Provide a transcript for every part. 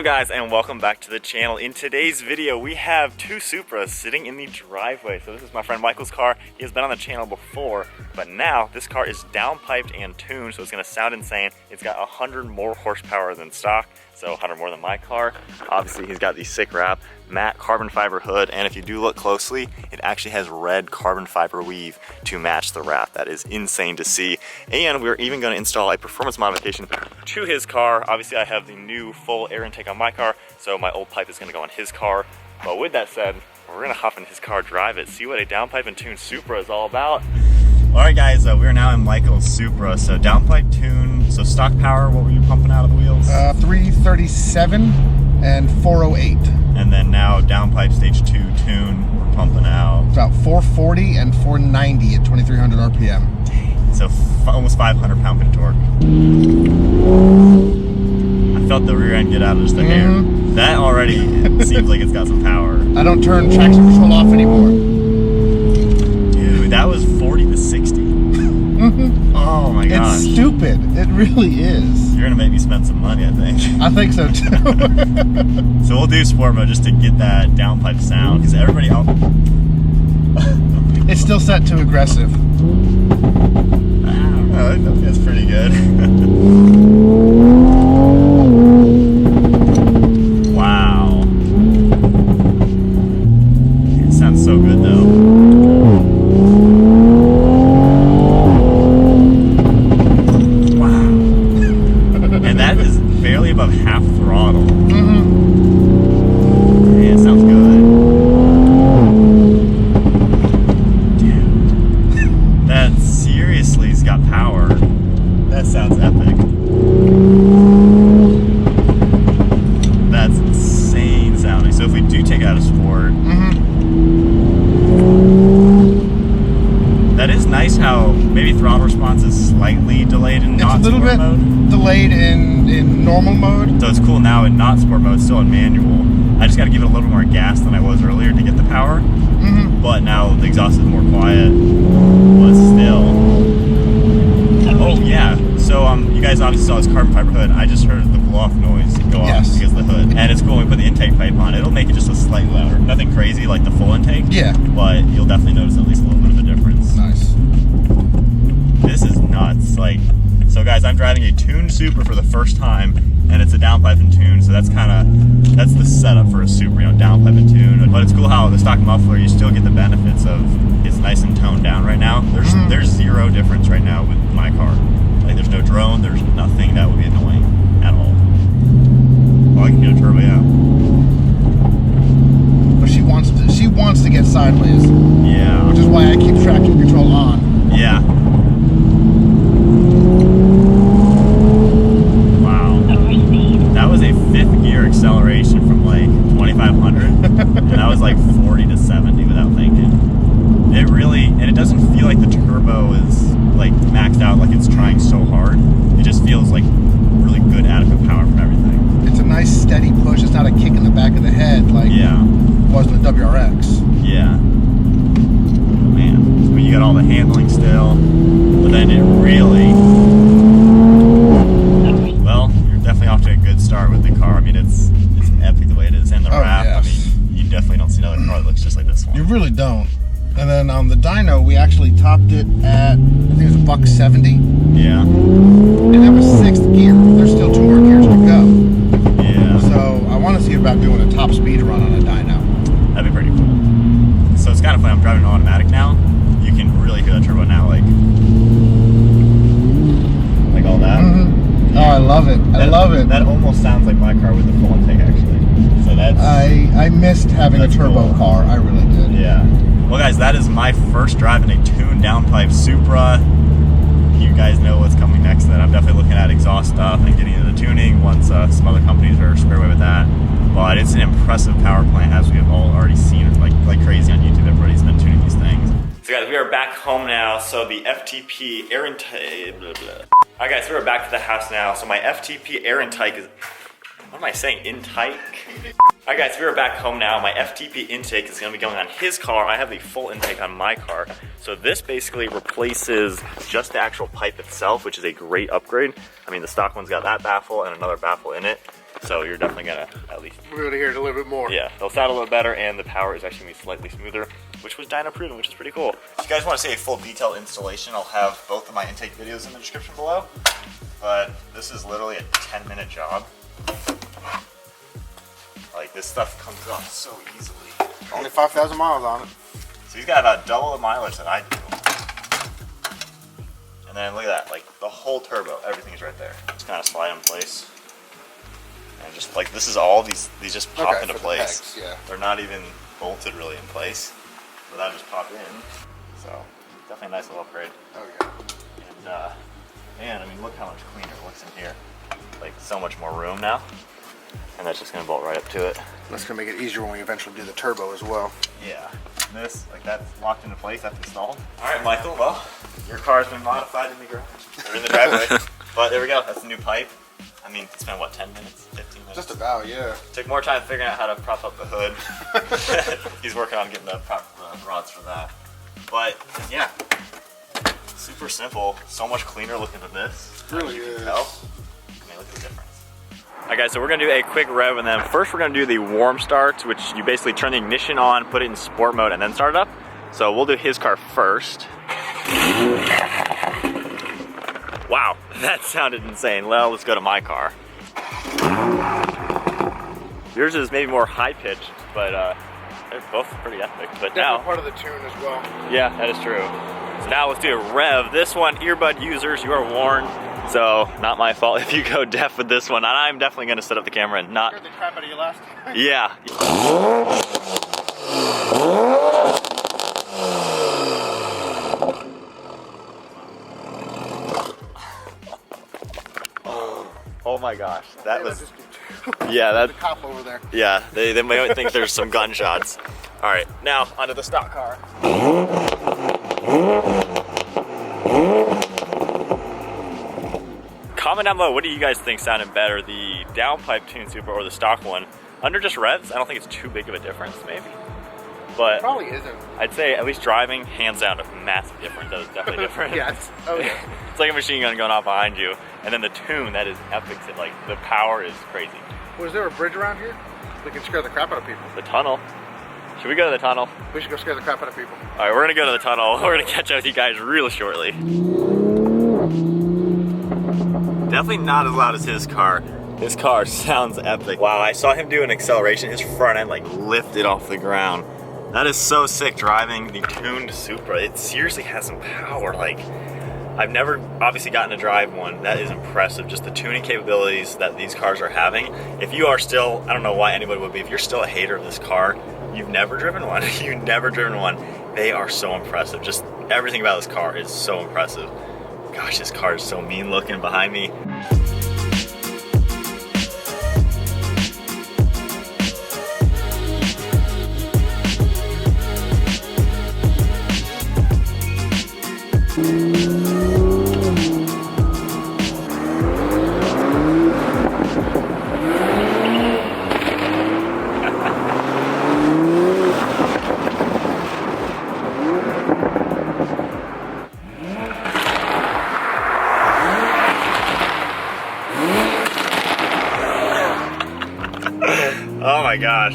up guys, and welcome back to the channel. In today's video we have two Supras sitting in the driveway. So this is my friend Michael's car. He has been on the channel before, but now this car is downpiped and tuned, so it's going to sound insane. It's got 100 more horsepower than stock, so 100 more than my car. Obviously he's got the sick wrap, matte carbon fiber hood, and if you do look closely, it actually has red carbon fiber weave to match the wrap. That is insane to see. And we're even going to install a performance modification to his car. Obviously I have the new full air intake on my car, so my old pipe is going to go on his car. But with that said, we're going to hop in his car, drive it, see what a downpipe and tuned Supra is all about. Alright guys, we're now in Michael's Supra. So downpipe tune, so stock power, what were you pumping out of the wheels? 337 and 408. And then now downpipe stage 2 tune, we're pumping out About 440 and 490 at 2300 RPM. Dang. So almost 500 pound-feet of torque. I felt the rear end get out of just the hair. That already seems like it's got some power. I don't turn traction control off anymore. Dude, that was 40 to 60. Oh my gosh. It's stupid. It really is. You're gonna make me spend some money, I think. I think so too. So we'll do sport mode just to get that downpipe sound, because everybody else... It's still set to aggressive. I don't know, I think that's pretty good. Wow. It sounds so good though. Barely above half throttle. Yeah, it sounds good. Dude. That seriously has got power. That sounds epic. That's insane sounding. So if we do take it out of sport, that is nice how maybe throttle response is slightly delayed in not sport mode. It's a little bit delayed in normal mode. So it's cool now in not sport mode, still in manual. I just got to give it a little more gas than I was earlier to get the power. But now the exhaust is more quiet, but still. Oh yeah, so you guys obviously saw this carbon fiber hood. I just heard the blow off noise go off because of the hood. And it's cool when we put the intake pipe on. It'll make it just a slightly louder. Nothing crazy like the full intake. Yeah. But you'll definitely notice at least a little bit of a difference. Nice. This is nuts. So guys, I'm driving a tuned Supra for the first time, and it's a downpipe and tune, so that's the setup for a Supra, downpipe and tune. But it's cool how the stock muffler, you still get the benefits of it's nice and toned down right now. There's zero difference right now with my car. Like there's no drone, there's nothing that would be annoying at all. Oh, I can get a turbo, yeah. But she wants to get sideways. Yeah. Which is why I keep traction control on. Yeah. Acceleration from like 2500 and that was like 40 to 70 without thinking. It really, and it doesn't feel like the turbo is like maxed out, like it's trying so hard. It just feels like really good adequate power from everything. It's a nice steady push. It's not a kick in the back of the head like it was in the WRX. Yeah. Man, so you got all the handling still, but then it really, well, you're definitely off to a good start with the car. I mean, it's epic the way it is, and the wrap. Yes. I mean, you definitely don't see another car that looks just like this one. You really don't. And then on the dyno, we actually topped it at, I think it was $170. Yeah. And that was 6th gear. There's still 2 more gears to go. Yeah. So I want to see about doing a top speed run on a dyno. That'd be pretty cool. So it's kind of fun. I'm driving an automatic now. You can really hear that turbo now, like all that. Oh, I love it. I love it. That almost sounds like my car with the full intake, actually. So that's... I missed having a turbo cool. car. I really did. Yeah. Well, guys, that is my first drive in a tuned downpipe Supra. You guys know what's coming next. Then I'm definitely looking at exhaust stuff and getting into the tuning once some other companies are squared away with that. But it's an impressive power plant, as we have all already seen it like crazy on YouTube. Everybody's been tuning these things. So guys, we are back home now. So the FTP air intake... Alright guys, so we're back to the house now. So my FTP air intake is... What am I saying? Intake? Alright guys, we are back home now. My FTP intake is going to be going on his car. I have the full intake on my car. So this basically replaces just the actual pipe itself, which is a great upgrade. I mean, the stock one's got that baffle and another baffle in it. So you're definitely gonna at least... We're gonna hear it a little bit more. Yeah, they'll sound a little better, and the power is actually gonna be slightly smoother, which was dyno proven, which is pretty cool. If you guys wanna see a full detailed installation, I'll have both of my intake videos in the description below. But this is literally a 10-minute job. Like, this stuff comes off so easily. Only 5,000 miles on it. So he's got about double the mileage that I do. And then look at that, like the whole turbo, everything's right there. Just kind of slide in place. And just like, this is all these just pop into place. Pegs, yeah. They're not even bolted really in place. So that just pop in. So definitely a nice little upgrade. Oh yeah. And man, I mean, look how much cleaner it looks in here. Like so much more room now. And that's just gonna bolt right up to it. That's gonna make it easier when we eventually do the turbo as well. Yeah. This, like that's locked into place, that's installed. All right, Michael, well, your car's been modified in the garage, or in the driveway. But there we go, that's the new pipe. I mean, it's been what, 10 minutes, 15 minutes? Just about, yeah. Took more time figuring out how to prop up the hood. He's working on getting the rods for that. But yeah, super simple, so much cleaner looking than this. It really is. Tell. I mean, look at the difference. Alright guys, so we're going to do a quick rev and then first we're going to do the warm start, which you basically turn the ignition on, put it in sport mode, and then start it up. So we'll do his car first. Wow, that sounded insane. Well, let's go to my car. Yours is maybe more high-pitched, but they're both pretty epic. But Definitely now, part of the tune as well. yeah, that is true. So now let's do a rev. This one, earbud users, you are warned. So, not my fault if you go deaf with this one. And I'm definitely going to set up the camera and not... Scared the crap out of you last time. Yeah. Oh my gosh. That was... Yeah, that... The cop over there. Yeah, they might think there's some gunshots. Alright, now onto the stock car. Comment down below, what do you guys think sounded better, the downpipe tuned Supra or the stock one? Under just revs, I don't think it's too big of a difference, maybe. But Probably isn't. I'd say at least driving, hands down, a massive difference. That was definitely different. Yes. Oh yeah. It's like a machine gun going off behind you. And then the tune, that is epic. Like, the power is crazy. Was there a bridge around here? We can scare the crap out of people. The tunnel. Should we go to the tunnel? We should go scare the crap out of people. All right, we're gonna go to the tunnel. We're gonna catch up with you guys real shortly. Definitely not as loud as his car. His car sounds epic. Wow, I saw him do an acceleration. His front end like lifted off the ground. That is so sick driving the tuned Supra. It seriously has some power. Like, I've never obviously gotten to drive one. That is impressive. Just the tuning capabilities that these cars are having. If you are still, I don't know why anybody would be, if you're still a hater of this car, you've never driven one. You've never driven one. They are so impressive. Just everything about this car is so impressive. Gosh, this car is so mean looking behind me. Oh my gosh.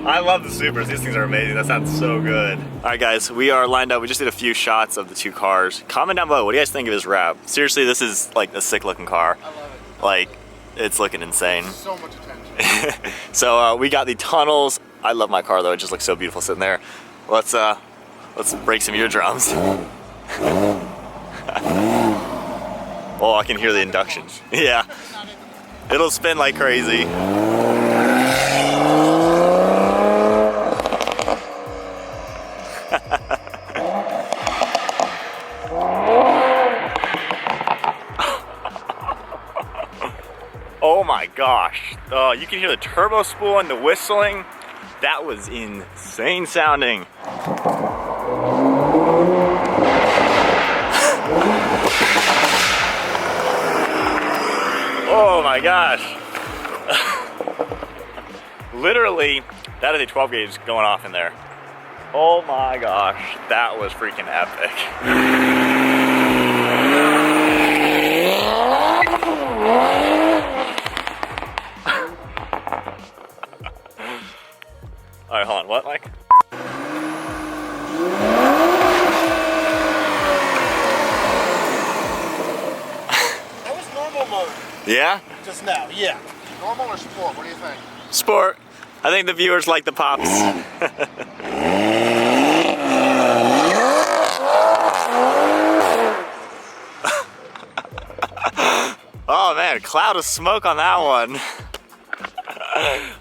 I love the Supras. These things are amazing. That sounds so good. All right, guys, we are lined up. We just did a few shots of the two cars. Comment down below. What do you guys think of his wrap? Seriously, this is like a sick looking car. I love it. Like, it's looking insane. So much attention. So we got the tunnels. I love my car though. It just looks so beautiful sitting there. Let's break some eardrums. Oh, I can hear the induction. Yeah. It'll spin like crazy. Oh my gosh. You can hear the turbo spool and the whistling. That was insane sounding. Oh my gosh. Literally, that is a 12 gauge going off in there. Oh my gosh, that was freaking epic. All right, hold on. What, Mike? That was normal mode. Yeah? Just now, yeah. Normal or sport? What do you think? Sport. I think the viewers like the pops. Oh man, cloud of smoke on that one.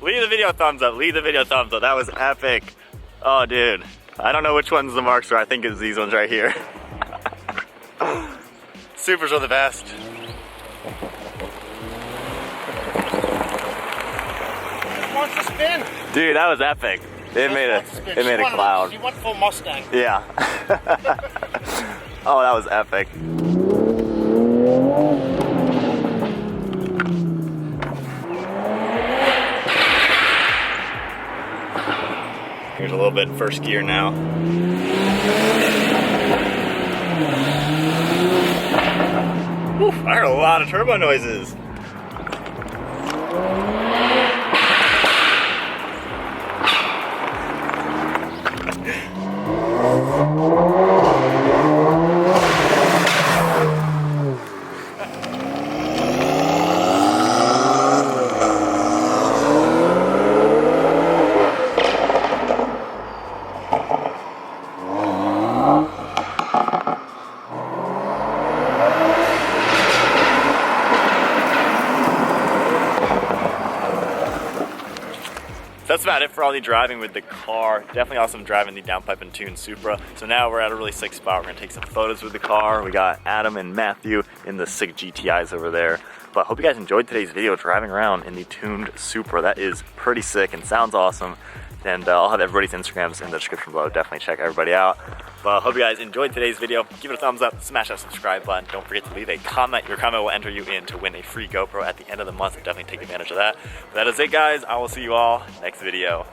Leave the video a thumbs up, leave the video a thumbs up. That was epic. Oh dude, I don't know which ones the marks are. I think it's these ones right here. Supers are the best. Wants to spin. Dude, that was epic. It made a cloud. She went full Mustang. Yeah. Oh, that was epic. Here's a little bit in first gear now. Whew, I heard a lot of turbo noises. That's about it for all the driving with the car. Definitely awesome driving the downpipe and tuned Supra. So now we're at a really sick spot. We're gonna take some photos with the car. We got Adam and Matthew in the sick GTIs over there. But hope you guys enjoyed today's video driving around in the tuned Supra. That is pretty sick and sounds awesome. And I'll have everybody's Instagrams in the description below. Definitely check everybody out. But hope you guys enjoyed today's video. Give it a thumbs up, smash that subscribe button. Don't forget to leave a comment. Your comment will enter you in to win a free GoPro at the end of the month. So definitely take advantage of that. But that is it, guys. I will see you all next video.